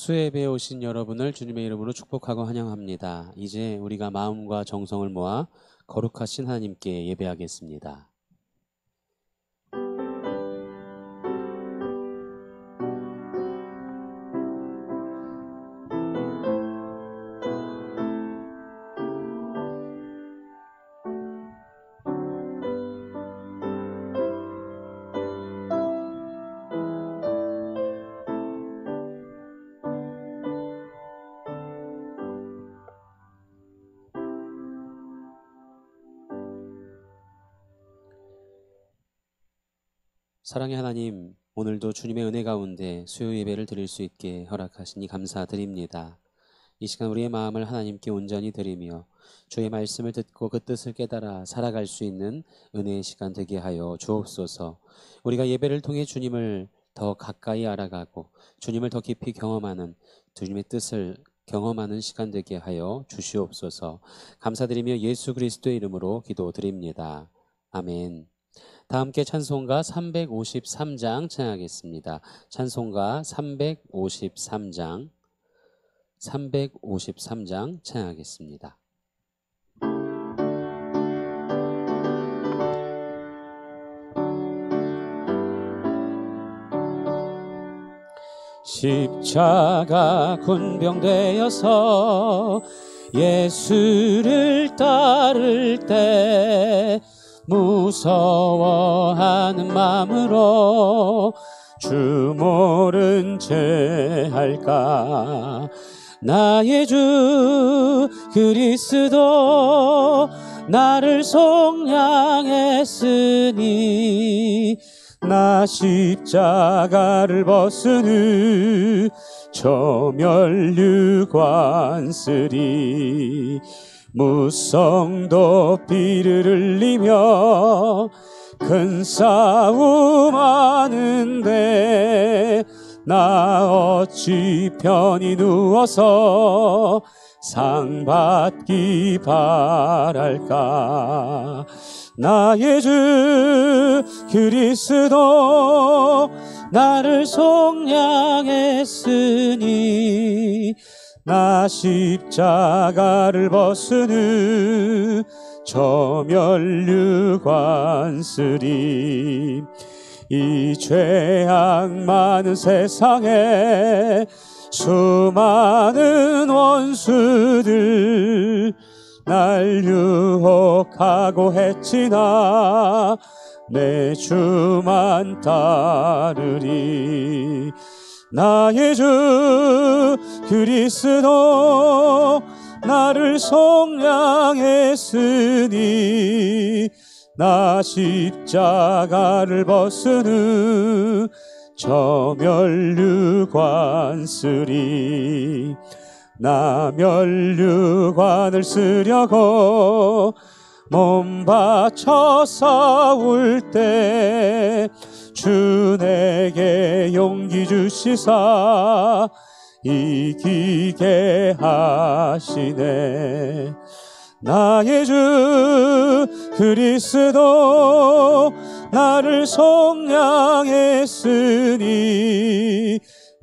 수예배에 오신 여러분을 주님의 이름으로 축복하고 환영합니다. 이제 우리가 마음과 정성을 모아 거룩하신 하나님께 예배하겠습니다. 사랑의 하나님, 오늘도 주님의 은혜 가운데 수요 예배를 드릴 수 있게 허락하시니 감사드립니다. 이 시간 우리의 마음을 하나님께 온전히 드리며 주의 말씀을 듣고 그 뜻을 깨달아 살아갈 수 있는 은혜의 시간 되게 하여 주옵소서. 우리가 예배를 통해 주님을 더 가까이 알아가고 주님을 더 깊이 경험하는, 주님의 뜻을 경험하는 시간 되게 하여 주시옵소서. 감사드리며 예수 그리스도의 이름으로 기도드립니다. 아멘. 다 함께 찬송가 353장 찬양하겠습니다. 찬송가 353장 찬양하겠습니다. 십자가 군병되어서 예수를 따를 때 무서워하는 마음으로 주 모른 채 할까. 나의 주 그리스도 나를 속량했으니 나 십자가를 벗은 후 저 멸류관 쓰리. 무성도 피를 흘리며 큰 싸움 하는데 나 어찌 편히 누워서 상 받기 바랄까. 나의 주 그리스도 나를 속량했으니 나 십자가를 벗은 후 저 멸류관 쓰리. 이 죄악 많은 세상에 수많은 원수들 날 유혹하고 했지나 내 주만 따르리. 나의 주 그리스도 나를 속량했으니 나 십자가를 벗은 후 저 멸류관 쓰리. 나 멸류관을 쓰려고 몸 바쳐 싸울 때 주 내게 용기 주시사 이기게 하시네. 나의 주 그리스도 나를 속량했으니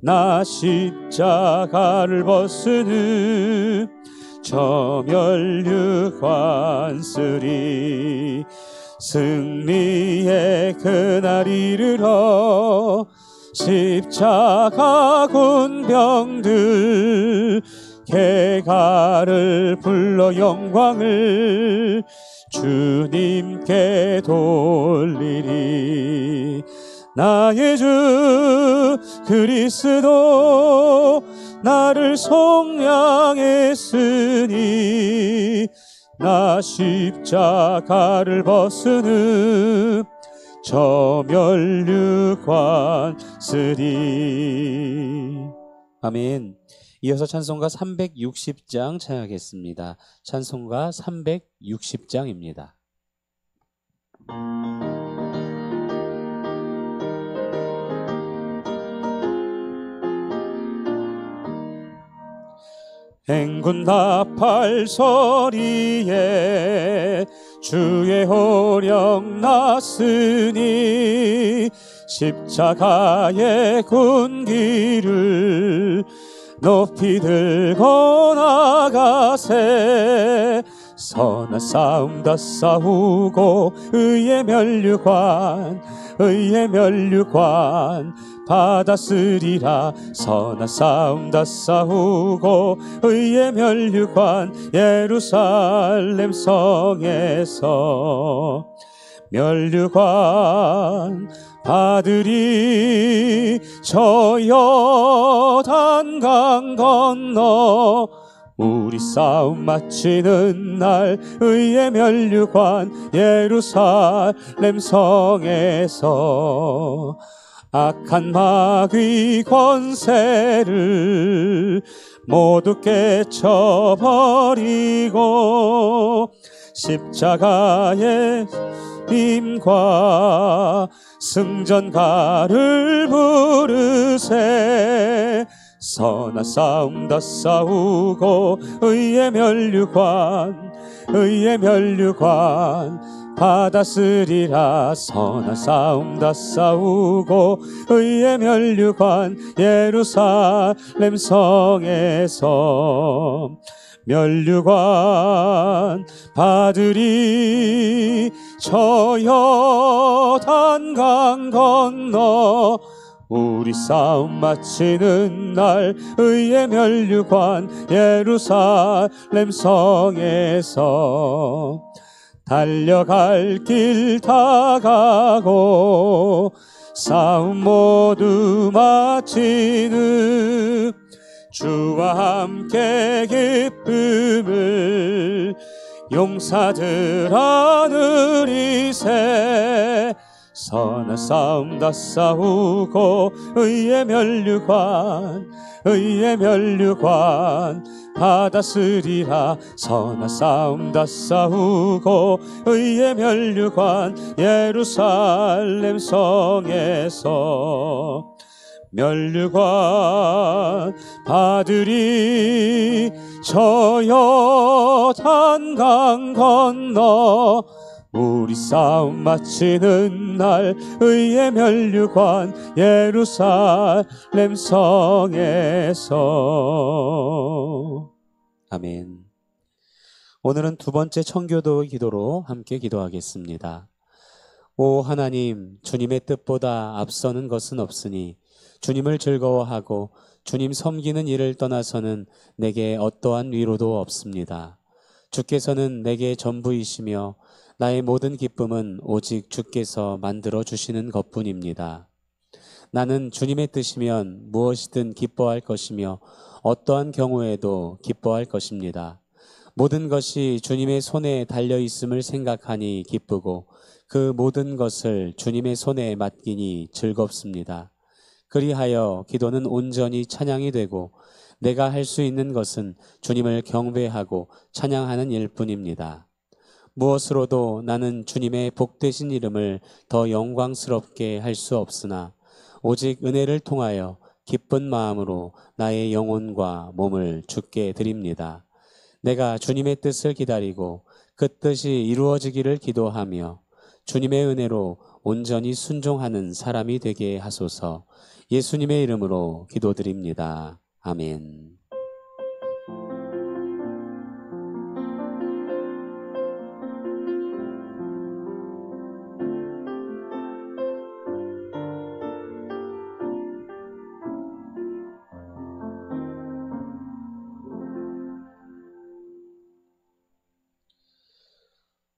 나 십자가를 벗은 후 저 멸류관 쓰리. 승리의 그날 이르러 십자가 군병들 개가를 불러 영광을 주님께 돌리리. 나의 주 그리스도 나를 속량했으니 나 십자가를 벗은 후 저 멸류관 쓰리. 아멘. 이어서 찬송가 360장 찬양하겠습니다. 찬송가 360장입니다. 행군 나팔 소리에 주의 호령 났으니 십자가의 군기를 높이 들고 나가세. 선한 싸움 다 싸우고 의의 면류관 받았으리라. 선한 싸움 다 싸우고 의의 면류관 예루살렘 성에서 면류관 받으리. 저 요단강 건너 우리 싸움 마치는 날 의의 면류관 예루살렘 성에서 악한 마귀 권세를 모두 깨쳐버리고 십자가의 힘과 승전가를 부르세. 선한 싸움 다 싸우고 의의 면류관 받았으리라. 선한 싸움 다 싸우고 의의 면류관 예루살렘 성에서 면류관 받으리. 저 요단강 건너 우리 싸움 마치는 날 의의 면류관 예루살렘 성에서 달려갈 길 다 가고 싸움 모두 마치는 주와 함께 기쁨을 용사들 하늘이세. 선한 싸움 다 싸우고 의의 면류관 받았으리라. 선한 싸움 다 싸우고 의의 면류관 예루살렘 성에서 면류관 받으리. 저 요단강 건너 우리 싸움 마치는 날 의의 면류관 예루살렘 성에서. 아멘. 오늘은 두 번째 청교도 기도로 함께 기도하겠습니다. 오 하나님, 주님의 뜻보다 앞서는 것은 없으니 주님을 즐거워하고 주님 섬기는 일을 떠나서는 내게 어떠한 위로도 없습니다. 주께서는 내게 전부이시며 나의 모든 기쁨은 오직 주께서 만들어 주시는 것뿐입니다. 나는 주님의 뜻이면 무엇이든 기뻐할 것이며 어떠한 경우에도 기뻐할 것입니다. 모든 것이 주님의 손에 달려 있음을 생각하니 기쁘고 그 모든 것을 주님의 손에 맡기니 즐겁습니다. 그리하여 기도는 온전히 찬양이 되고 내가 할 수 있는 것은 주님을 경배하고 찬양하는 일뿐입니다. 무엇으로도 나는 주님의 복되신 이름을 더 영광스럽게 할 수 없으나 오직 은혜를 통하여 기쁜 마음으로 나의 영혼과 몸을 주께 드립니다. 내가 주님의 뜻을 기다리고 그 뜻이 이루어지기를 기도하며 주님의 은혜로 온전히 순종하는 사람이 되게 하소서. 예수님의 이름으로 기도드립니다. 아멘.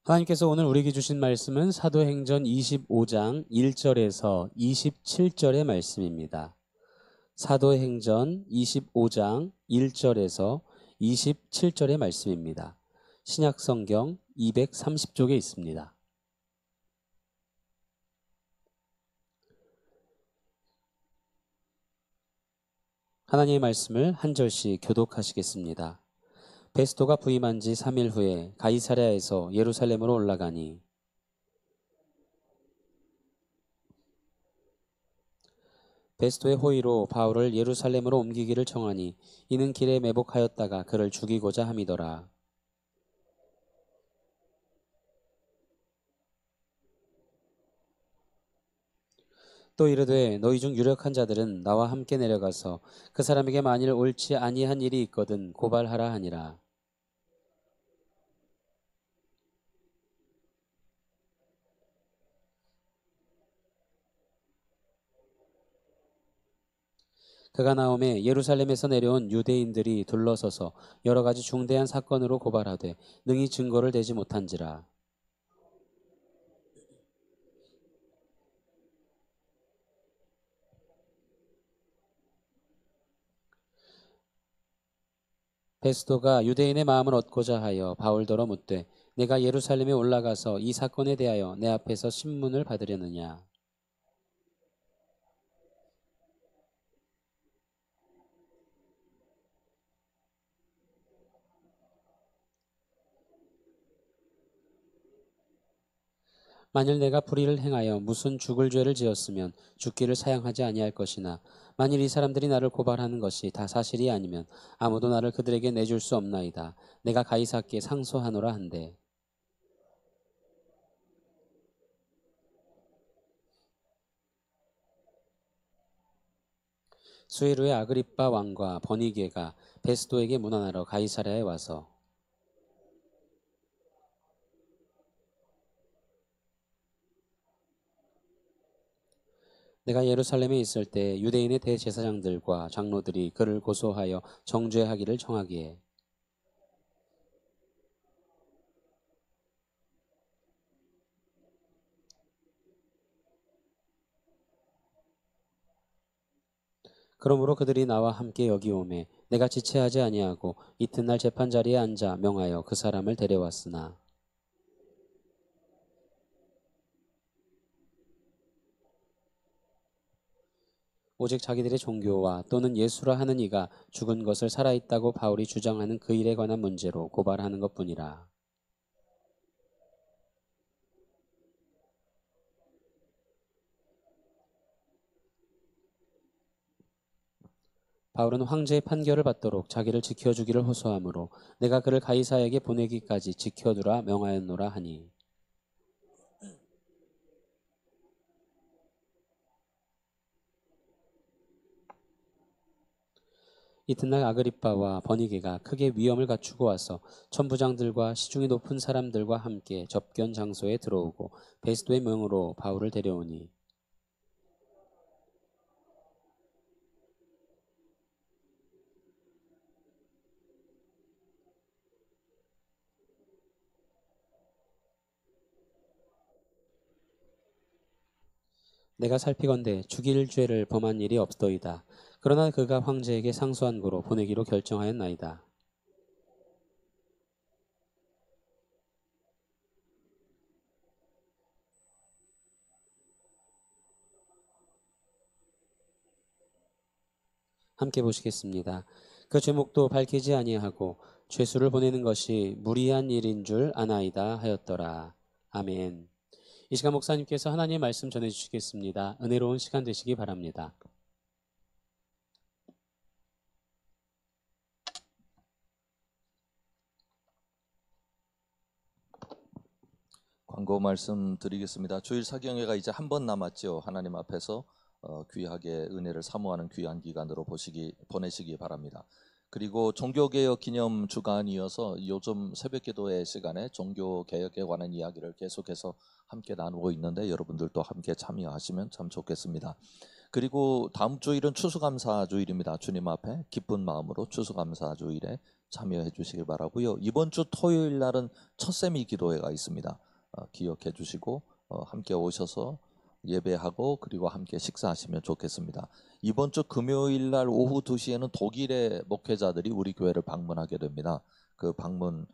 하나님께서 오늘 우리에게 주신 말씀은 사도행전 25장 1절에서 27절의 말씀입니다. 사도행전 25장 1절에서 27절의 말씀입니다. 신약성경 230쪽에 있습니다. 하나님의 말씀을 한 절씩 교독하시겠습니다. 베스토가 부임한 지 3일 후에 가이사랴에서 예루살렘으로 올라가니 베스토의 호의로 바울을 예루살렘으로 옮기기를 청하니 이는 길에 매복하였다가 그를 죽이고자 함이더라. 또 이르되 너희 중 유력한 자들은 나와 함께 내려가서 그 사람에게 만일 옳지 아니한 일이 있거든 고발하라 하니라. 그가 나오매 예루살렘에서 내려온 유대인들이 둘러서서 여러 가지 중대한 사건으로 고발하되 능히 증거를 대지 못한지라. 베스도가 유대인의 마음을 얻고자 하여 바울더러 묻되 내가 예루살렘에 올라가서 이 사건에 대하여 내 앞에서 신문을 받으려느냐. 만일 내가 불의를 행하여 무슨 죽을 죄를 지었으면 죽기를 사양하지 아니할 것이나 만일 이 사람들이 나를 고발하는 것이 다 사실이 아니면 아무도 나를 그들에게 내줄 수 없나이다. 내가 가이사께 상소하노라 한대. 수일 후에 아그리빠 왕과 버니게가 베스도에게 문안하러 가이사랴에 와서 내가 예루살렘에 있을 때 유대인의 대제사장들과 장로들이 그를 고소하여 정죄하기를 청하기에 그러므로 그들이 나와 함께 여기 오매 내가 지체하지 아니하고 이튿날 재판 자리에 앉아 명하여 그 사람을 데려왔으나 오직 자기들의 종교와 또는 예수라 하는 이가 죽은 것을 살아있다고 바울이 주장하는 그 일에 관한 문제로 고발하는 것뿐이라. 바울은 황제의 판결을 받도록 자기를 지켜주기를 호소하므로 내가 그를 가이사에게 보내기까지 지켜두라 명하였노라 하니 이튿날 아그리빠와 버니게가 크게 위엄을 갖추고 와서 천부장들과 시중이 높은 사람들과 함께 접견 장소에 들어오고 베스도의 명으로 바울을 데려오니 내가 살피건대 죽일 죄를 범한 일이 없더이다. 그러나 그가 황제에게 상소한 고로 보내기로 결정하였나이다. 함께 보시겠습니다. 그 제목도 밝히지 아니하고 죄수를 보내는 것이 무리한 일인 줄 아나이다 하였더라. 아멘. 이 시간 목사님께서 하나님의 말씀 전해주시겠습니다. 은혜로운 시간 되시기 바랍니다. 광고 말씀 드리겠습니다. 주일 사경회가 이제 한 번 남았죠. 하나님 앞에서 귀하게 은혜를 사모하는 귀한 기간으로 보내시기 바랍니다. 그리고 종교개혁 기념 주간이어서 요즘 새벽기도회 시간에 종교개혁에 관한 이야기를 계속해서 함께 나누고 있는데 여러분들도 함께 참여하시면 참 좋겠습니다. 그리고 다음 주일은 추수감사주일입니다. 주님 앞에 기쁜 마음으로 추수감사주일에 참여해 주시길 바라고요. 이번 주 토요일 날은 첫세미 기도회가 있습니다. 기억해 주시고 함께 오셔서 예배하고 그리고 함께 식사하시면 좋겠습니다. 이번 주 금요일 날 오후 2시에는 독일의 목회자들이 우리 교회를 방문하게 됩니다. 그 방문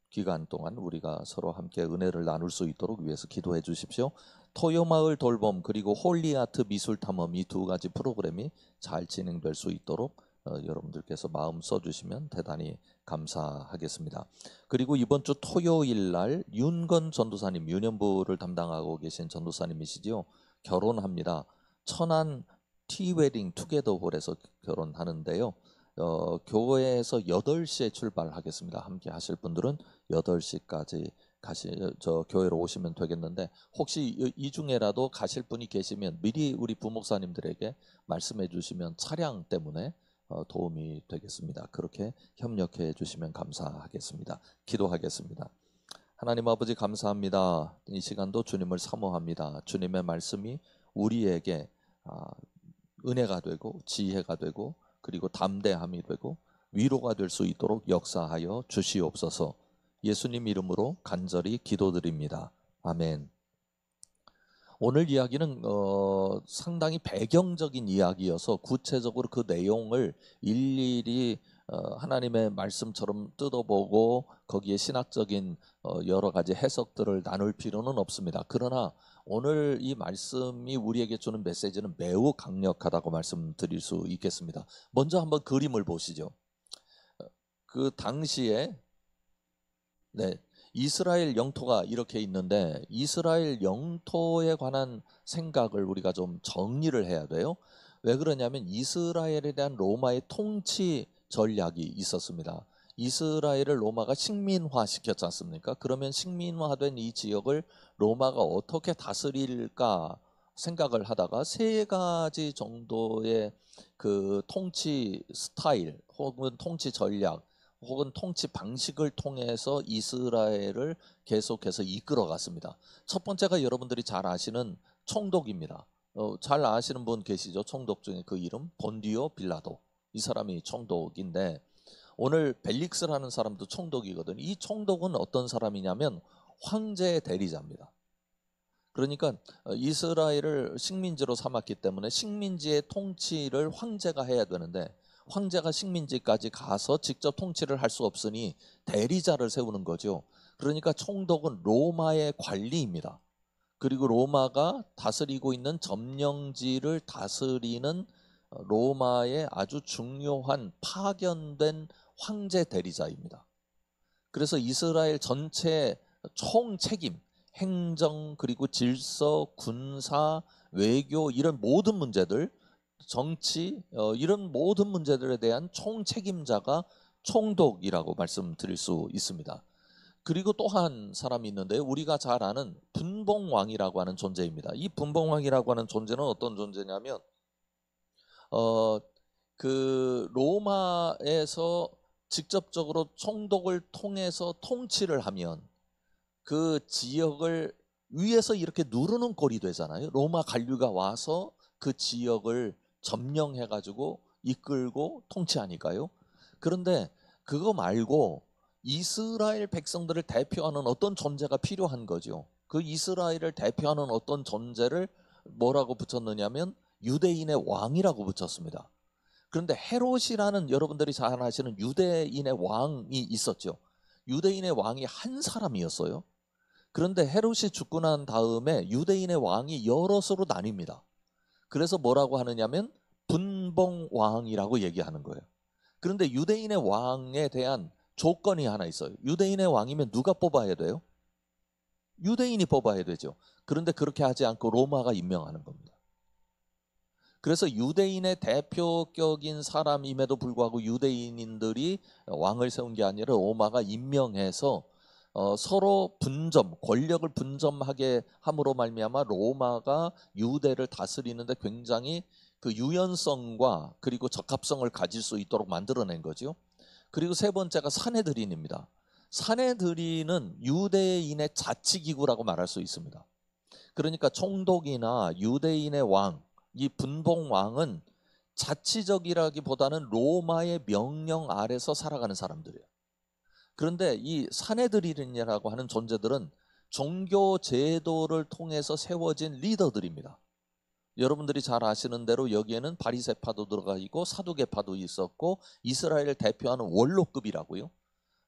기간 동안 우리가 서로 함께 은혜를 나눌 수 있도록 위해서 기도해 주십시오. 토요마을 돌봄 그리고 홀리아트 미술탐험 이 두 가지 프로그램이 잘 진행될 수 있도록 여러분들께서 마음 써주시면 대단히 감사하겠습니다. 그리고 이번 주 토요일 날 윤건 전도사님, 유년부를 담당하고 계신 전도사님이시죠. 결혼합니다. 천안 티웨딩 투게더홀에서 결혼하는데요. 교회에서 8시에 출발하겠습니다. 함께 하실 분들은 8시까지 저 교회로 오시면 되겠는데, 혹시 이 중에라도 가실 분이 계시면 미리 우리 부목사님들에게 말씀해 주시면 차량 때문에 도움이 되겠습니다. 그렇게 협력해 주시면 감사하겠습니다. 기도하겠습니다. 하나님 아버지, 감사합니다. 이 시간도 주님을 사모합니다. 주님의 말씀이 우리에게 은혜가 되고 지혜가 되고 그리고 담대함이 되고 위로가 될 수 있도록 역사하여 주시옵소서. 예수님 이름으로 간절히 기도드립니다. 아멘. 오늘 이야기는 상당히 배경적인 이야기여서 구체적으로 그 내용을 일일이 하나님의 말씀처럼 뜯어보고 거기에 신학적인 여러 가지 해석들을 나눌 필요는 없습니다. 그러나 오늘 이 말씀이 우리에게 주는 메시지는 매우 강력하다고 말씀드릴 수 있겠습니다. 먼저 한번 그림을 보시죠. 그 당시에 이스라엘 영토가 이렇게 있는데, 이스라엘 영토에 관한 생각을 우리가 좀 정리를 해야 돼요. 왜 그러냐면 이스라엘에 대한 로마의 통치 전략이 있었습니다. 이스라엘을 로마가 식민화 시켰지 않습니까? 그러면 식민화된 이 지역을 로마가 어떻게 다스릴까 생각을 하다가 세 가지 정도의 그 통치 스타일 혹은 통치 전략 혹은 통치 방식을 통해서 이스라엘을 계속해서 이끌어 갔습니다. 첫 번째가 여러분들이 잘 아시는 총독입니다. 잘 아시는 분 계시죠? 총독 중에 그 이름 본디오 빌라도. 이 사람이 총독인데, 오늘 벨릭스라는 사람도 총독이거든요. 이 총독은 어떤 사람이냐면 황제의 대리자입니다. 그러니까 이스라엘을 식민지로 삼았기 때문에 식민지의 통치를 황제가 해야 되는데, 황제가 식민지까지 가서 직접 통치를 할 수 없으니 대리자를 세우는 거죠. 그러니까 총독은 로마의 관리입니다. 그리고 로마가 다스리고 있는 점령지를 다스리는 로마의 아주 중요한 파견된 황제 대리자입니다. 그래서 이스라엘 전체 총책임, 행정 그리고 질서, 군사, 외교 이런 모든 문제들, 정치 이런 모든 문제들에 대한 총책임자가 총독이라고 말씀드릴 수 있습니다. 그리고 또 한 사람이 있는데, 우리가 잘 아는 분봉왕이라고 하는 존재입니다. 이 분봉왕이라고 하는 존재는 어떤 존재냐면 그 로마에서 직접적으로 총독을 통해서 통치를 하면 그 지역을 위에서 이렇게 누르는 꼴이 되잖아요. 로마 관료가 와서 그 지역을 점령해가지고 이끌고 통치하니까요. 그런데 그거 말고 이스라엘 백성들을 대표하는 어떤 존재가 필요한 거죠. 그 이스라엘을 대표하는 어떤 존재를 뭐라고 붙였느냐면 유대인의 왕이라고 붙였습니다. 그런데 헤롯이라는 여러분들이 잘 아시는 유대인의 왕이 있었죠. 유대인의 왕이 한 사람이었어요. 그런데 헤롯이 죽고 난 다음에 유대인의 왕이 여럿으로 나뉩니다. 그래서 뭐라고 하느냐면 분봉왕이라고 얘기하는 거예요. 그런데 유대인의 왕에 대한 조건이 하나 있어요. 유대인의 왕이면 누가 뽑아야 돼요? 유대인이 뽑아야 되죠. 그런데 그렇게 하지 않고 로마가 임명하는 겁니다. 그래서 유대인의 대표격인 사람임에도 불구하고 유대인들이 왕을 세운 게 아니라 로마가 임명해서 서로 권력을 분점하게 함으로 말미암아 로마가 유대를 다스리는데 굉장히 그 유연성과 그리고 적합성을 가질 수 있도록 만들어낸 거죠. 그리고 세 번째가 사내들인입니다. 사내들인은 유대인의 자치기구라고 말할 수 있습니다. 그러니까 총독이나 유대인의 왕, 이 분봉왕은 자치적이라기보다는 로마의 명령 아래서 살아가는 사람들이에요. 그런데 이 사내들인이라고 하는 존재들은 종교 제도를 통해서 세워진 리더들입니다. 여러분들이 잘 아시는 대로 여기에는 바리새파도 들어가 있고 사두개파도 있었고 이스라엘을 대표하는 원로급이라고요.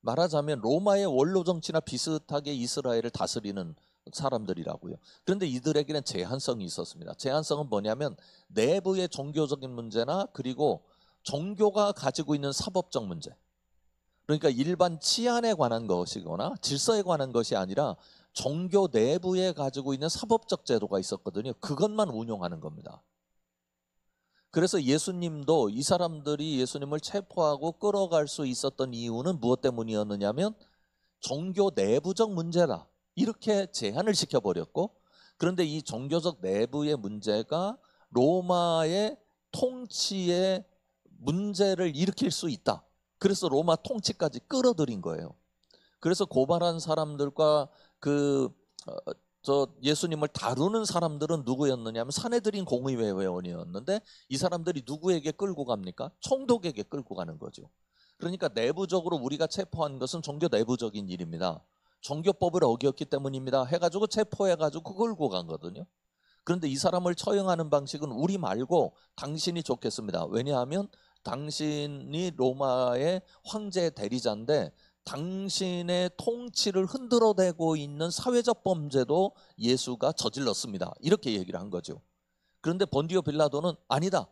말하자면 로마의 원로 정치나 비슷하게 이스라엘을 다스리는 사람들이라고요. 그런데 이들에게는 제한성이 있었습니다. 제한성은 뭐냐면 내부의 종교적인 문제나 그리고 종교가 가지고 있는 사법적 문제, 그러니까 일반 치안에 관한 것이거나 질서에 관한 것이 아니라 종교 내부에 가지고 있는 사법적 제도가 있었거든요. 그것만 운용하는 겁니다. 그래서 예수님도 이 사람들이 예수님을 체포하고 끌어갈 수 있었던 이유는 무엇 때문이었느냐면 종교 내부적 문제다 이렇게 제한을 시켜버렸고, 그런데 이 종교적 내부의 문제가 로마의 통치에 문제를 일으킬 수 있다. 그래서 로마 통치까지 끌어들인 거예요. 그래서 고발한 사람들과 예수님을 다루는 사람들은 누구였느냐 하면 사내들인 공의회 회원이었는데, 이 사람들이 누구에게 끌고 갑니까? 총독에게 끌고 가는 거죠. 그러니까 내부적으로 우리가 체포한 것은 종교 내부적인 일입니다. 종교법을 어겼기 때문입니다 해가지고 체포해가지고 끌고 간 거거든요. 그런데 이 사람을 처형하는 방식은 우리 말고 당신이 좋겠습니다. 왜냐하면 당신이 로마의 황제 대리자인데 당신의 통치를 흔들어대고 있는 사회적 범죄도 예수가 저질렀습니다. 이렇게 얘기를 한 거죠. 그런데 본디오 빌라도는 아니다.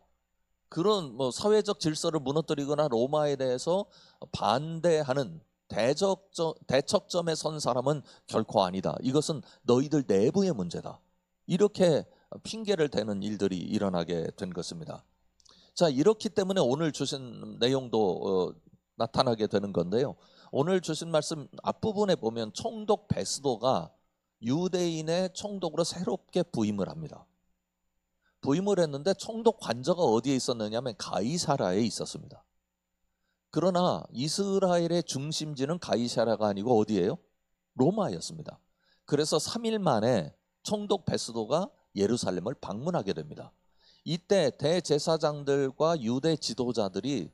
그런 사회적 질서를 무너뜨리거나 로마에 대해서 반대하는 대척점에 선 사람은 결코 아니다. 이것은 너희들 내부의 문제다. 이렇게 핑계를 대는 일들이 일어나게 된 것입니다. 자, 이렇기 때문에 오늘 주신 내용도 나타나게 되는 건데요. 오늘 주신 말씀 앞부분에 보면 총독 베스도가 유대인의 총독으로 새롭게 부임을 합니다. 부임을 했는데 총독 관저가 어디에 있었느냐 하면 가이사라에 있었습니다. 그러나 이스라엘의 중심지는 가이사라가 아니고 어디예요? 로마였습니다. 그래서 3일 만에 총독 베스도가 예루살렘을 방문하게 됩니다. 이때 대제사장들과 유대 지도자들이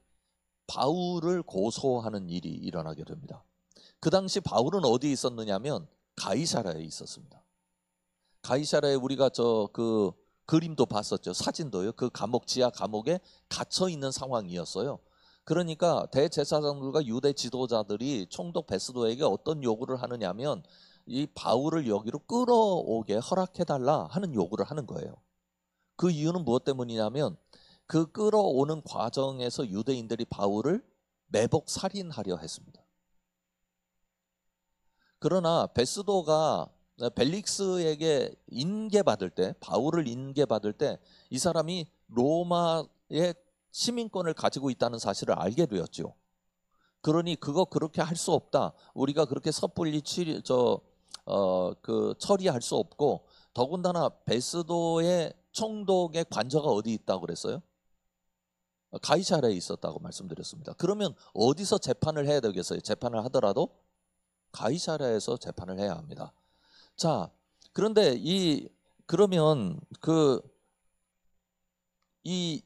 바울을 고소하는 일이 일어나게 됩니다. 그 당시 바울은 어디에 있었느냐면 가이사라에 있었습니다. 가이사라에 우리가 그 그림도 봤었죠. 사진도요. 그 감옥, 지하 감옥에 갇혀 있는 상황이었어요. 그러니까 대제사장들과 유대 지도자들이 총독 베스도에게 어떤 요구를 하느냐면 이 바울을 여기로 끌어오게 허락해달라 하는 요구를 하는 거예요. 그 이유는 무엇 때문이냐면 그 끌어오는 과정에서 유대인들이 바울을 매복 살인하려 했습니다. 그러나 베스도가 벨릭스에게 인계받을 때, 바울을 인계받을 때 이 사람이 로마의 시민권을 가지고 있다는 사실을 알게 되었죠. 그러니 그거 그렇게 할 수 없다. 우리가 그렇게 섣불리 처리할 수 없고, 더군다나 베스도의 총독의 관저가 어디 있다고 그랬어요? 가이사라에 있었다고 말씀드렸습니다. 그러면 어디서 재판을 해야 되겠어요? 재판을 하더라도 가이사라에서 재판을 해야 합니다. 자, 그런데 그러면 이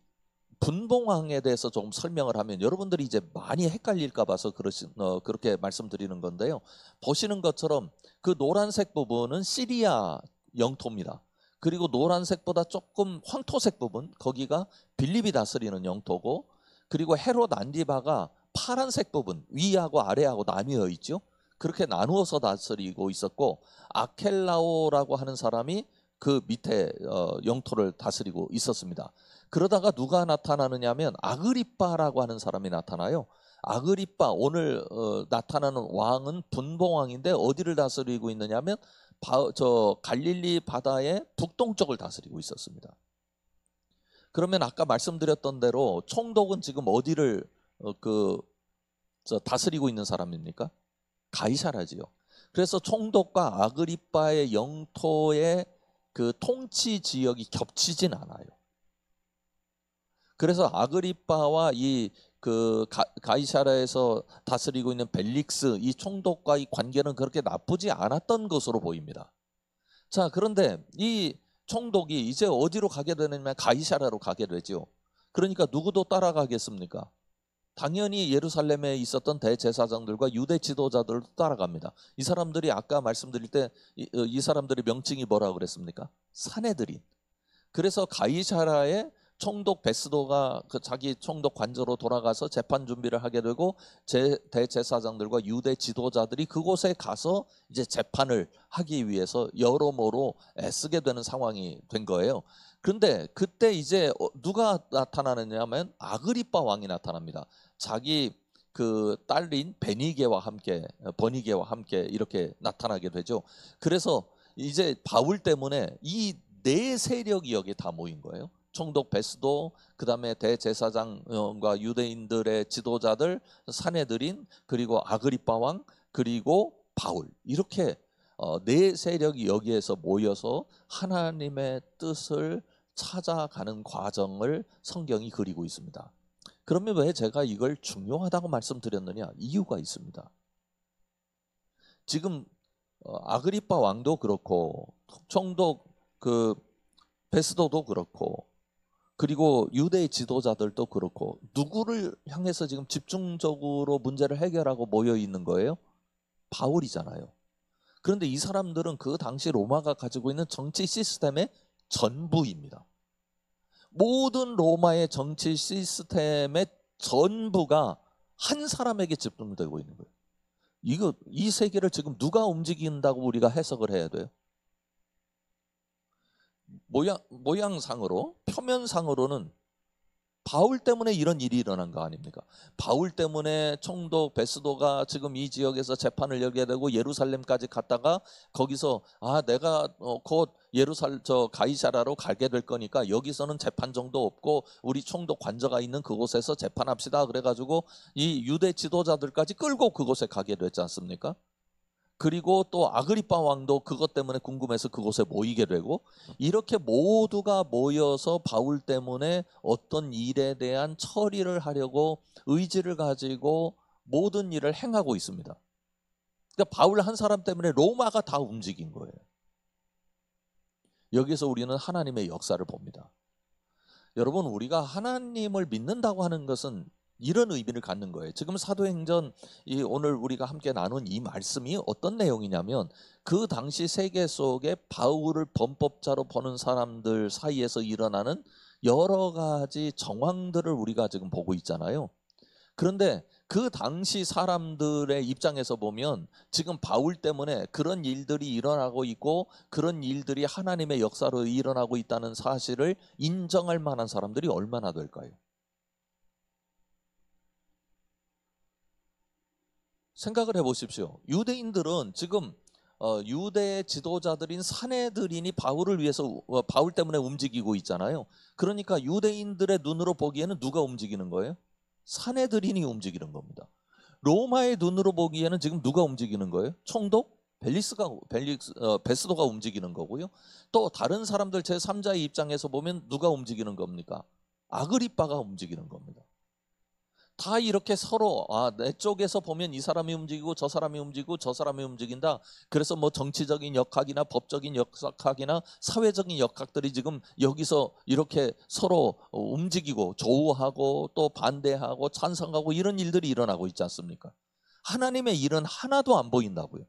분봉왕에 대해서 좀 설명을 하면 여러분들이 이제 많이 헷갈릴까 봐서 그렇게 말씀드리는 건데요. 보시는 것처럼 그 노란색 부분은 시리아 영토입니다. 그리고 노란색보다 조금 황토색 부분, 거기가 빌립이 다스리는 영토고, 그리고 헤롯 안디바가 파란색 부분, 위하고 아래하고 나뉘어 있죠. 그렇게 나누어서 다스리고 있었고, 아켈라오라고 하는 사람이 그 밑에 영토를 다스리고 있었습니다. 그러다가 누가 나타나느냐면 아그리빠라고 하는 사람이 나타나요. 아그리빠, 오늘 나타나는 왕은 분봉왕인데 어디를 다스리고 있느냐면 갈릴리 바다의 북동쪽을 다스리고 있었습니다. 그러면 아까 말씀드렸던 대로 총독은 지금 어디를 다스리고 있는 사람입니까? 가이사라지요. 그래서 총독과 아그리빠의 영토의 그 통치 지역이 겹치진 않아요. 그래서 아그리빠와 가이사라에서 다스리고 있는 벨릭스, 이 총독과 이 관계는 그렇게 나쁘지 않았던 것으로 보입니다. 자, 그런데 이 총독이 이제 어디로 가게 되냐면 가이사라로 가게 되죠. 그러니까 누구도 따라가겠습니까? 당연히 예루살렘에 있었던 대제사장들과 유대 지도자들도 따라갑니다. 이 사람들이 아까 말씀드릴 때 이 사람들의 명칭이 뭐라고 그랬습니까? 사내들인. 그래서 가이사라에 총독 베스도가 자기 총독 관저로 돌아가서 재판 준비를 하게 되고, 대제사장들과 유대 지도자들이 그곳에 가서 이제 재판을 하기 위해서 여러모로 애쓰게 되는 상황이 된 거예요. 그런데 그때 이제 누가 나타나느냐면 아그리빠 왕이 나타납니다. 자기 그 딸인 버니게와 함께 이렇게 나타나게 되죠. 그래서 이제 바울 때문에 이 네 세력이 여기 다 모인 거예요. 총독 베스도, 그 다음에 대제사장과 유대인들의 지도자들, 사내들인, 그리고 아그리빠 왕, 그리고 바울 이렇게 네 세력이 여기에서 모여서 하나님의 뜻을 찾아가는 과정을 성경이 그리고 있습니다. 그러면 왜 제가 이걸 중요하다고 말씀드렸느냐? 이유가 있습니다. 지금 아그리파 왕도 그렇고 총독 그 베스도도 그렇고 그리고 유대의 지도자들도 그렇고 누구를 향해서 지금 집중적으로 문제를 해결하고 모여 있는 거예요? 바울이잖아요. 그런데 이 사람들은 그 당시 로마가 가지고 있는 정치 시스템의 전부입니다. 모든 로마의 정치 시스템의 전부가 한 사람에게 집중되고 있는 거예요. 이 세계를 지금 누가 움직인다고 우리가 해석을 해야 돼요? 모양상으로, 표면상으로는 바울 때문에 이런 일이 일어난 거 아닙니까? 바울 때문에 총독 베스도가 지금 이 지역에서 재판을 열게 되고 예루살렘까지 갔다가 거기서 내가 곧 가이사라로 가게 될 거니까 여기서는 재판정도 없고 우리 총독 관저가 있는 그곳에서 재판합시다. 그래가지고 이 유대 지도자들까지 끌고 그곳에 가게 됐지 않습니까? 그리고 또 아그리파 왕도 그것 때문에 궁금해서 그곳에 모이게 되고 이렇게 모두가 모여서 바울 때문에 어떤 일에 대한 처리를 하려고 의지를 가지고 모든 일을 행하고 있습니다. 그러니까 바울 한 사람 때문에 로마가 다 움직인 거예요. 여기서 우리는 하나님의 역사를 봅니다. 여러분, 우리가 하나님을 믿는다고 하는 것은 이런 의미를 갖는 거예요. 지금 사도행전 오늘 우리가 함께 나눈 이 말씀이 어떤 내용이냐면 그 당시 세계 속에 바울을 범법자로 보는 사람들 사이에서 일어나는 여러 가지 정황들을 우리가 지금 보고 있잖아요. 그런데 그 당시 사람들의 입장에서 보면 지금 바울 때문에 그런 일들이 일어나고 있고 그런 일들이 하나님의 역사로 일어나고 있다는 사실을 인정할 만한 사람들이 얼마나 될까요? 생각을 해보십시오. 유대인들은 지금 유대 지도자들인 사내들인이 바울을 위해서 바울 때문에 움직이고 있잖아요. 그러니까 유대인들의 눈으로 보기에는 누가 움직이는 거예요? 사내들인이 움직이는 겁니다. 로마의 눈으로 보기에는 지금 누가 움직이는 거예요? 총독? 베스도가 움직이는 거고요. 또 다른 사람들 제3자의 입장에서 보면 누가 움직이는 겁니까? 아그리빠가 움직이는 겁니다. 다 이렇게 서로 내 쪽에서 보면 이 사람이 움직이고 저 사람이 움직이고 저 사람이 움직인다. 그래서 뭐 정치적인 역학이나 법적인 역학이나 사회적인 역학들이 지금 여기서 이렇게 서로 움직이고 조우하고 또 반대하고 찬성하고 이런 일들이 일어나고 있지 않습니까? 하나님의 일은 하나도 안 보인다고요.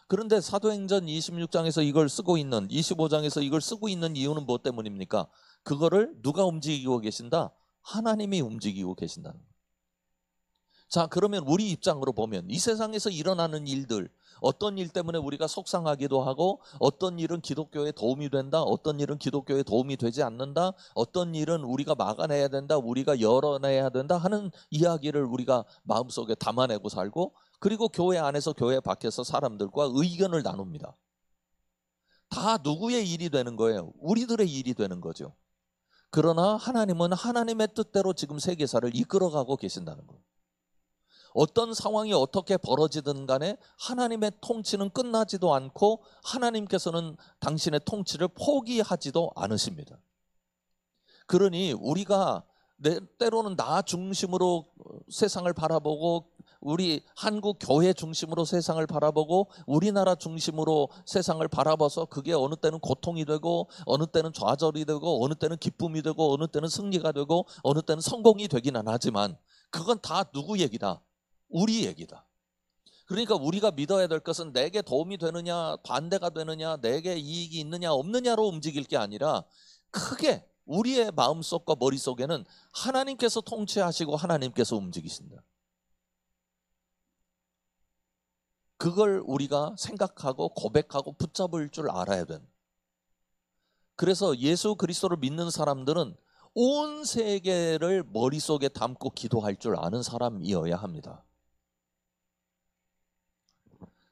그런데 사도행전 26장에서 이걸 쓰고 있는 25장에서 이걸 쓰고 있는 이유는 무엇 때문입니까? 그거를 누가 움직이고 계신다? 하나님이 움직이고 계신다는 거예요. 자, 그러면 우리 입장으로 보면 이 세상에서 일어나는 일들, 어떤 일 때문에 우리가 속상하기도 하고 어떤 일은 기독교에 도움이 된다, 어떤 일은 기독교에 도움이 되지 않는다, 어떤 일은 우리가 막아내야 된다, 우리가 열어내야 된다 하는 이야기를 우리가 마음속에 담아내고 살고 그리고 교회 안에서 교회 밖에서 사람들과 의견을 나눕니다. 다 누구의 일이 되는 거예요? 우리들의 일이 되는 거죠. 그러나 하나님은 하나님의 뜻대로 지금 세계사를 이끌어가고 계신다는 거예요. 어떤 상황이 어떻게 벌어지든 간에 하나님의 통치는 끝나지도 않고 하나님께서는 당신의 통치를 포기하지도 않으십니다. 그러니 우리가 때로는 나 중심으로 세상을 바라보고 우리 한국 교회 중심으로 세상을 바라보고 우리나라 중심으로 세상을 바라봐서 그게 어느 때는 고통이 되고 어느 때는 좌절이 되고 어느 때는 기쁨이 되고 어느 때는 승리가 되고 어느 때는 성공이 되기는 하지만 그건 다 누구 얘기다? 우리 얘기다. 그러니까 우리가 믿어야 될 것은 내게 도움이 되느냐 반대가 되느냐 내게 이익이 있느냐 없느냐로 움직일 게 아니라 크게 우리의 마음속과 머릿속에는 하나님께서 통치하시고 하나님께서 움직이신다. 그걸 우리가 생각하고 고백하고 붙잡을 줄 알아야 된다. 그래서 예수 그리스도를 믿는 사람들은 온 세계를 머릿속에 담고 기도할 줄 아는 사람이어야 합니다.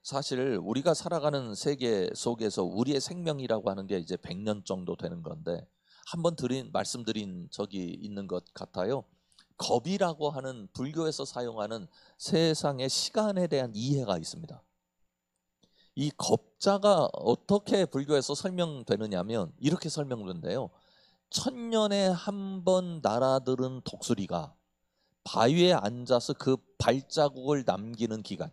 사실 우리가 살아가는 세계 속에서 우리의 생명이라고 하는 게 이제 100년 정도 되는 건데 한번 말씀드린 적이 있는 것 같아요. 겁이라고 하는 불교에서 사용하는 세상의 시간에 대한 이해가 있습니다. 이 겁자가 어떻게 불교에서 설명되느냐면 이렇게 설명된대요. 천년에 한 번 날아드는 독수리가 바위에 앉아서 그 발자국을 남기는 기간.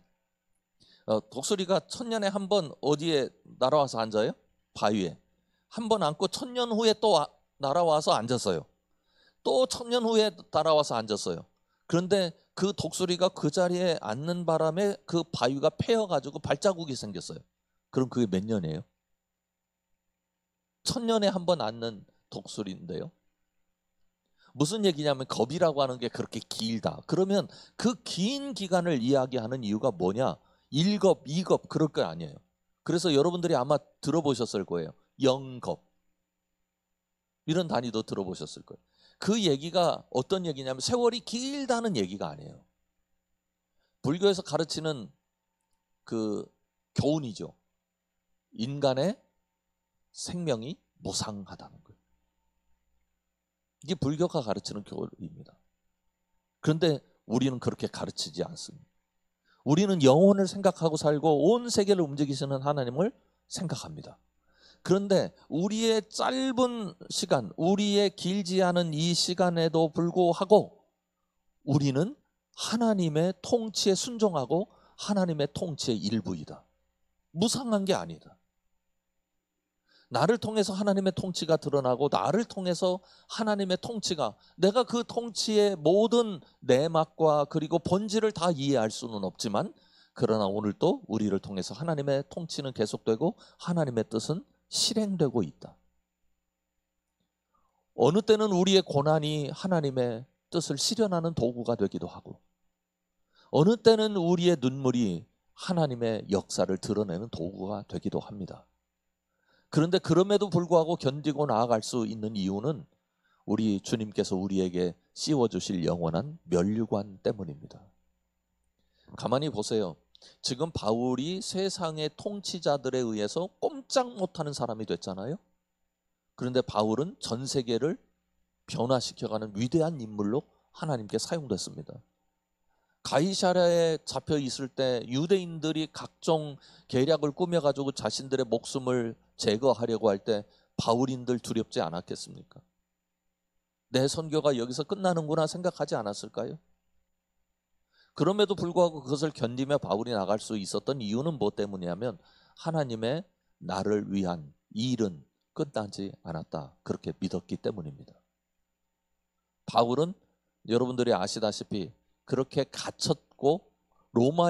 독수리가 천년에 한 번 어디에 날아와서 앉아요? 바위에. 한 번 앉고 천년 후에 또 날아와서 앉았어요. 또 천년 후에 날아와서 앉았어요. 그런데 그 독수리가 그 자리에 앉는 바람에 그 바위가 패여가지고 발자국이 생겼어요. 그럼 그게 몇 년이에요? 천년에 한 번 앉는 독수리인데요. 무슨 얘기냐면 겁이라고 하는 게 그렇게 길다. 그러면 그 긴 기간을 이야기하는 이유가 뭐냐? 1겁, 2겁 그럴 거 아니에요. 그래서 여러분들이 아마 들어보셨을 거예요. 영겁. 이런 단위도 들어보셨을 거예요. 그 얘기가 어떤 얘기냐면 세월이 길다는 얘기가 아니에요. 불교에서 가르치는 그 교훈이죠. 인간의 생명이 무상하다는 거예요. 이게 불교가 가르치는 교훈입니다. 그런데 우리는 그렇게 가르치지 않습니다. 우리는 영혼을 생각하고 살고 온 세계를 움직이시는 하나님을 생각합니다. 그런데 우리의 짧은 시간, 우리의 길지 않은 이 시간에도 불구하고 우리는 하나님의 통치에 순종하고 하나님의 통치의 일부이다. 무상한 게 아니다. 나를 통해서 하나님의 통치가 드러나고 나를 통해서 하나님의 통치가 내가 그 통치의 모든 내막과 그리고 본질을 다 이해할 수는 없지만 그러나 오늘 또 우리를 통해서 하나님의 통치는 계속되고 하나님의 뜻은 실행되고 있다. 어느 때는 우리의 고난이 하나님의 뜻을 실현하는 도구가 되기도 하고 어느 때는 우리의 눈물이 하나님의 역사를 드러내는 도구가 되기도 합니다. 그런데 그럼에도 불구하고 견디고 나아갈 수 있는 이유는 우리 주님께서 우리에게 씌워주실 영원한 면류관 때문입니다. 가만히 보세요. 지금 바울이 세상의 통치자들에 의해서 꼼짝 못하는 사람이 됐잖아요. 그런데 바울은 전 세계를 변화시켜가는 위대한 인물로 하나님께 사용됐습니다. 가이사랴에 잡혀 있을 때 유대인들이 각종 계략을 꾸며가지고 자신들의 목숨을 제거하려고 할 때 바울인들 두렵지 않았겠습니까? 내 선교가 여기서 끝나는구나 생각하지 않았을까요? 그럼에도 불구하고 그것을 견디며 바울이 나갈 수 있었던 이유는 뭐 때문이냐면 하나님의 나를 위한 이 일은 끝나지 않았다. 그렇게 믿었기 때문입니다. 바울은 여러분들이 아시다시피 그렇게 갇혔고 로마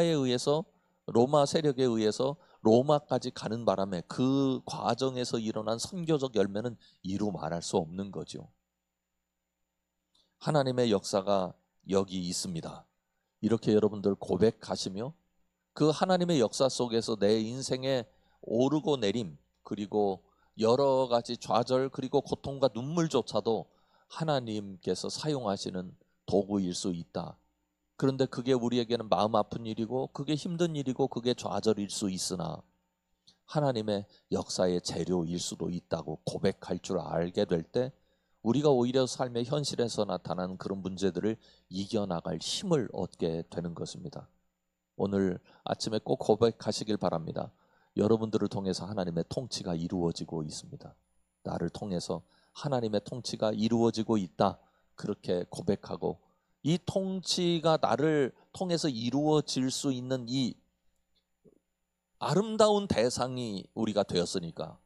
세력에 의해서 로마까지 가는 바람에 그 과정에서 일어난 선교적 열매는 이루 말할 수 없는 거죠. 하나님의 역사가 여기 있습니다. 이렇게 여러분들 고백하시며 그 하나님의 역사 속에서 내 인생의 오르고 내림 그리고 여러 가지 좌절 그리고 고통과 눈물조차도 하나님께서 사용하시는 도구일 수 있다. 그런데 그게 우리에게는 마음 아픈 일이고 그게 힘든 일이고 그게 좌절일 수 있으나 하나님의 역사의 재료일 수도 있다고 고백할 줄 알게 될 때 우리가 오히려 삶의 현실에서 나타나는 그런 문제들을 이겨나갈 힘을 얻게 되는 것입니다. 오늘 아침에 꼭 고백하시길 바랍니다. 여러분들을 통해서 하나님의 통치가 이루어지고 있습니다. 나를 통해서 하나님의 통치가 이루어지고 있다. 그렇게 고백하고 이 통치가 나를 통해서 이루어질 수 있는 이 아름다운 대상이 우리가 되었으니까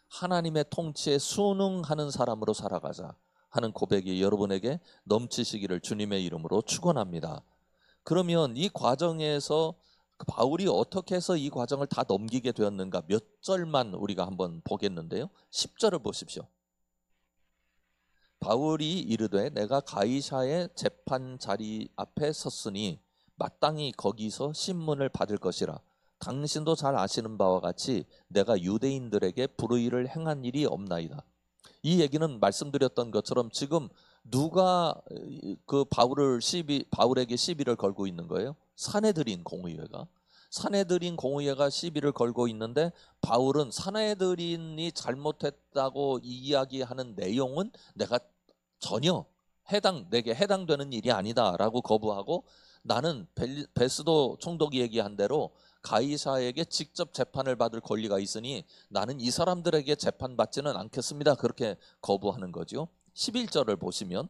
하나님의 통치에 순응하는 사람으로 살아가자 하는 고백이 여러분에게 넘치시기를 주님의 이름으로 축원합니다. 그러면 이 과정에서 바울이 어떻게 해서 이 과정을 다 넘기게 되었는가 몇 절만 우리가 한번 보겠는데요. 10절을 보십시오. 바울이 이르되 내가 가이사의 재판 자리 앞에 섰으니 마땅히 거기서 신문을 받을 것이라. 당신도 잘 아시는 바와 같이 내가 유대인들에게 불의를 행한 일이 없나이다. 이 얘기는 말씀드렸던 것처럼 지금 누가 그 바울에게 시비를 걸고 있는 거예요? 사내들인 공의회가. 사내들인 공의회가 시비를 걸고 있는데 바울은 사내들인이 잘못했다고 이야기하는 내용은 내가 전혀 내게 해당되는 일이 아니다라고 거부하고 나는 베스도 총독이 얘기한 대로 가이사에게 직접 재판을 받을 권리가 있으니 나는 이 사람들에게 재판받지는 않겠습니다. 그렇게 거부하는 거죠. 11절을 보시면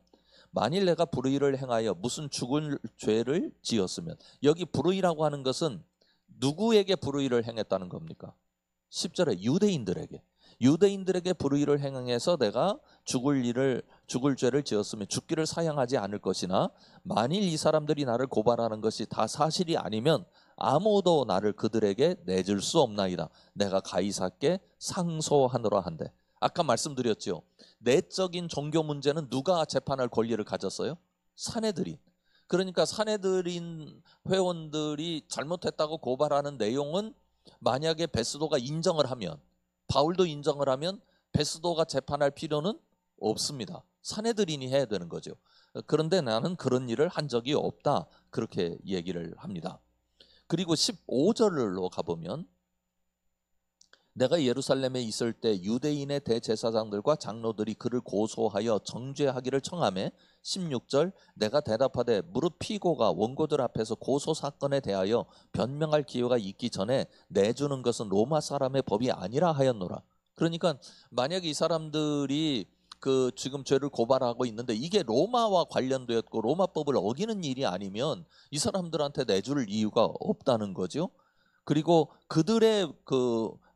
만일 내가 불의를 행하여 무슨 죽을 죄를 지었으면, 여기 불의라고 하는 것은 누구에게 불의를 행했다는 겁니까? 10절에 유대인들에게 불의를 행해서 내가 죽을 죄를 지었으면 죽기를 사양하지 않을 것이나, 만일 이 사람들이 나를 고발하는 것이 다 사실이 아니면 아무도 나를 그들에게 내줄 수 없나이다. 내가 가이사께 상소하노라 한대. 아까 말씀드렸죠. 내적인 종교 문제는 누가 재판할 권리를 가졌어요? 사내들인. 그러니까 사내들인 회원들이 잘못했다고 고발하는 내용은 만약에 베스도가 인정을 하면, 바울도 인정을 하면 베스도가 재판할 필요는 없습니다. 사내들인이 해야 되는 거죠. 그런데 나는 그런 일을 한 적이 없다. 그렇게 얘기를 합니다. 그리고 15절로 가보면 내가 예루살렘에 있을 때 유대인의 대제사장들과 장로들이 그를 고소하여 정죄하기를 청하매 16절 내가 대답하되 무릇 피고가 원고들 앞에서 고소 사건에 대하여 변명할 기회가 있기 전에 내주는 것은 로마 사람의 법이 아니라 하였노라. 그러니까 만약에 이 사람들이 지금 죄를 고발하고 있는데 이게 로마와 관련되었고 로마법을 어기는 일이 아니면 이 사람들한테 내줄 이유가 없다는 거죠. 그리고 그들의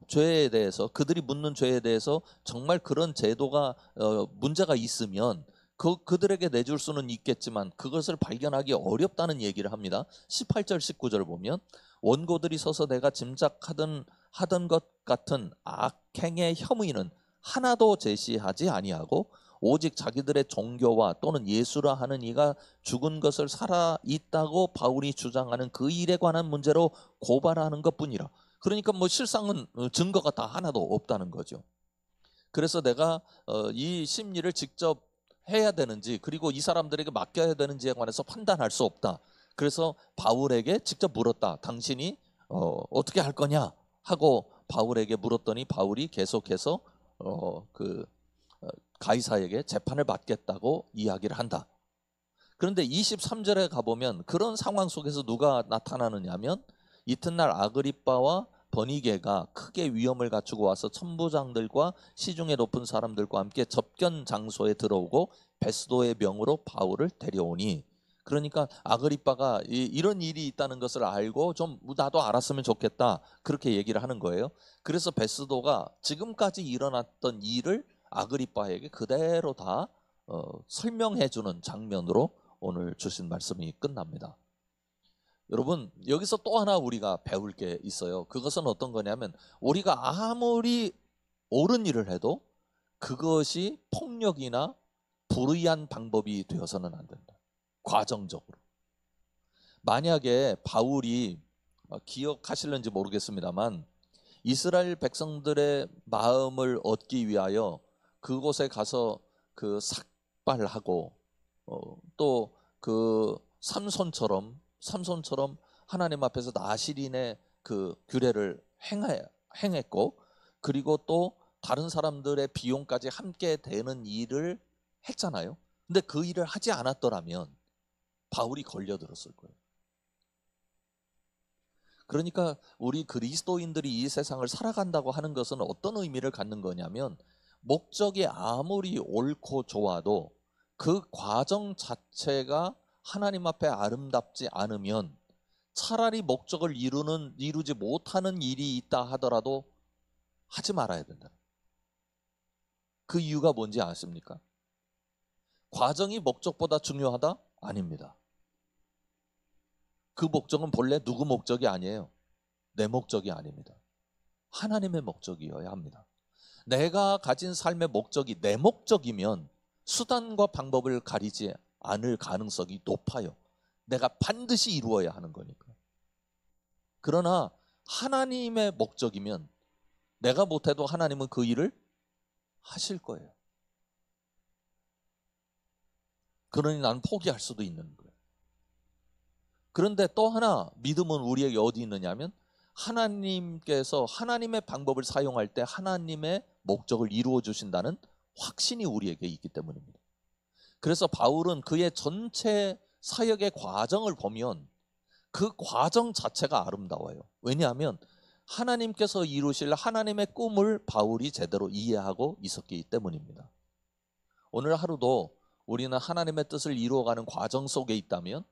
죄에 대해서, 그들이 묻는 죄에 대해서 정말 그런 제도가 문제가 있으면 그들에게 내줄 수는 있겠지만 그것을 발견하기 어렵다는 얘기를 합니다. 18절 19절 보면 원고들이 서서 내가 짐작하던 것 같은 악행의 혐의는 하나도 제시하지 아니하고 오직 자기들의 종교와 또는 예수라 하는 이가 죽은 것을 살아 있다고 바울이 주장하는 그 일에 관한 문제로 고발하는 것뿐이라. 그러니까 실상은 증거가 다 하나도 없다는 거죠. 그래서 내가 이 심리를 직접 해야 되는지, 그리고 이 사람들에게 맡겨야 되는지에 관해서 판단할 수 없다. 그래서 바울에게 직접 물었다. 당신이 어떻게 할 거냐 하고 바울에게 물었더니 바울이 계속해서 가이사에게 재판을 받겠다고 이야기를 한다. 그런데 23절에 가보면 그런 상황 속에서 누가 나타나느냐면 이튿날 아그리빠와 버니게가 크게 위험을 갖추고 와서 천부장들과 시중에 높은 사람들과 함께 접견 장소에 들어오고 베스도의 명으로 바울을 데려오니, 그러니까 아그리빠가 이런 일이 있다는 것을 알고 좀 나도 알았으면 좋겠다 그렇게 얘기를 하는 거예요. 그래서 베스도가 지금까지 일어났던 일을 아그리빠에게 그대로 다 설명해 주는 장면으로 오늘 주신 말씀이 끝납니다. 여러분, 여기서 또 하나 우리가 배울 게 있어요. 그것은 어떤 거냐면 우리가 아무리 옳은 일을 해도 그것이 폭력이나 불의한 방법이 되어서는 안 된다. 과정적으로. 만약에 바울이 기억하실는지 모르겠습니다만 이스라엘 백성들의 마음을 얻기 위하여 그곳에 가서 삭발하고 또 삼손처럼 하나님 앞에서 나실인의 규례를 행했고, 그리고 또 다른 사람들의 비용까지 함께 되는 일을 했잖아요. 근데 그 일을 하지 않았더라면 바울이 걸려들었을 거예요. 그러니까 우리 그리스도인들이 이 세상을 살아간다고 하는 것은 어떤 의미를 갖는 거냐면 목적이 아무리 옳고 좋아도 그 과정 자체가 하나님 앞에 아름답지 않으면 차라리 목적을 이루지 못하는 일이 있다 하더라도 하지 말아야 된다. 그 이유가 뭔지 아십니까? 과정이 목적보다 중요하다? 아닙니다. 그 목적은 본래 누구 목적이 아니에요. 내 목적이 아닙니다. 하나님의 목적이어야 합니다. 내가 가진 삶의 목적이 내 목적이면 수단과 방법을 가리지 않을 가능성이 높아요. 내가 반드시 이루어야 하는 거니까. 그러나 하나님의 목적이면 내가 못해도 하나님은 그 일을 하실 거예요. 그러니 난 포기할 수도 있는 거예요. 그런데 또 하나 믿음은 우리에게 어디 있느냐면 하나님께서 하나님의 방법을 사용할 때 하나님의 목적을 이루어 주신다는 확신이 우리에게 있기 때문입니다. 그래서 바울은 그의 전체 사역의 과정을 보면 그 과정 자체가 아름다워요. 왜냐하면 하나님께서 이루실 하나님의 꿈을 바울이 제대로 이해하고 있었기 때문입니다. 오늘 하루도 우리는 하나님의 뜻을 이루어가는 과정 속에 있다면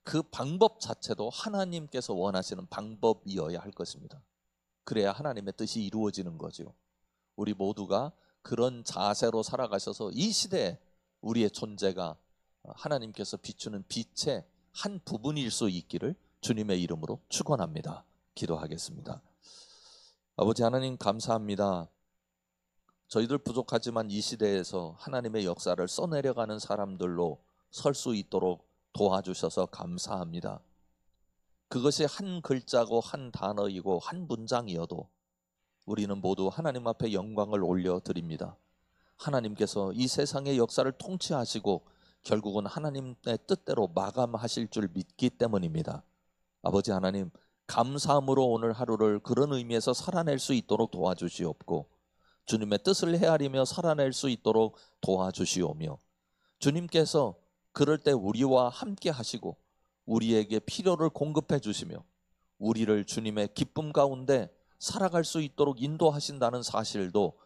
그 방법 자체도 하나님께서 원하시는 방법이어야 할 것입니다. 그래야 하나님의 뜻이 이루어지는 거죠. 우리 모두가 그런 자세로 살아가셔서 이 시대에 우리의 존재가 하나님께서 비추는 빛의 한 부분일 수 있기를 주님의 이름으로 축원합니다. 기도하겠습니다. 아버지 하나님 감사합니다. 저희들 부족하지만 이 시대에서 하나님의 역사를 써내려가는 사람들로 설 수 있도록 도와주셔서 감사합니다. 그것이 한 글자고 한 단어이고 한 문장이어도 우리는 모두 하나님 앞에 영광을 올려드립니다. 하나님께서 이 세상의 역사를 통치하시고 결국은 하나님의 뜻대로 마감하실 줄 믿기 때문입니다. 아버지 하나님, 감사함으로 오늘 하루를 그런 의미에서 살아낼 수 있도록 도와주시옵고 주님의 뜻을 헤아리며 살아낼 수 있도록 도와주시오며 주님께서 그럴 때 우리와 함께 하시고 우리에게 필요를 공급해 주시며 우리를 주님의 기쁨 가운데 살아갈 수 있도록 인도하신다는 사실도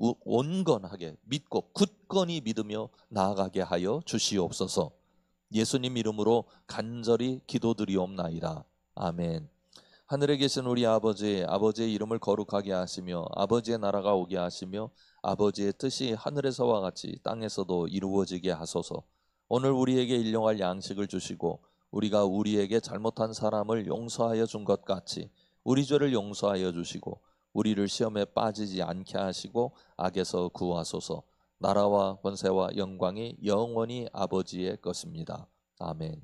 온건하게 믿고 굳건히 믿으며 나아가게 하여 주시옵소서. 예수님 이름으로 간절히 기도드리옵나이다. 아멘. 하늘에 계신 우리 아버지, 아버지의 이름을 거룩하게 하시며 아버지의 나라가 오게 하시며 아버지의 뜻이 하늘에서와 같이 땅에서도 이루어지게 하소서. 오늘 우리에게 일용할 양식을 주시고 우리가 우리에게 잘못한 사람을 용서하여 준 것 같이 우리 죄를 용서하여 주시고 우리를 시험에 빠지지 않게 하시고 악에서 구하소서. 나라와 권세와 영광이 영원히 아버지의 것입니다. 아멘.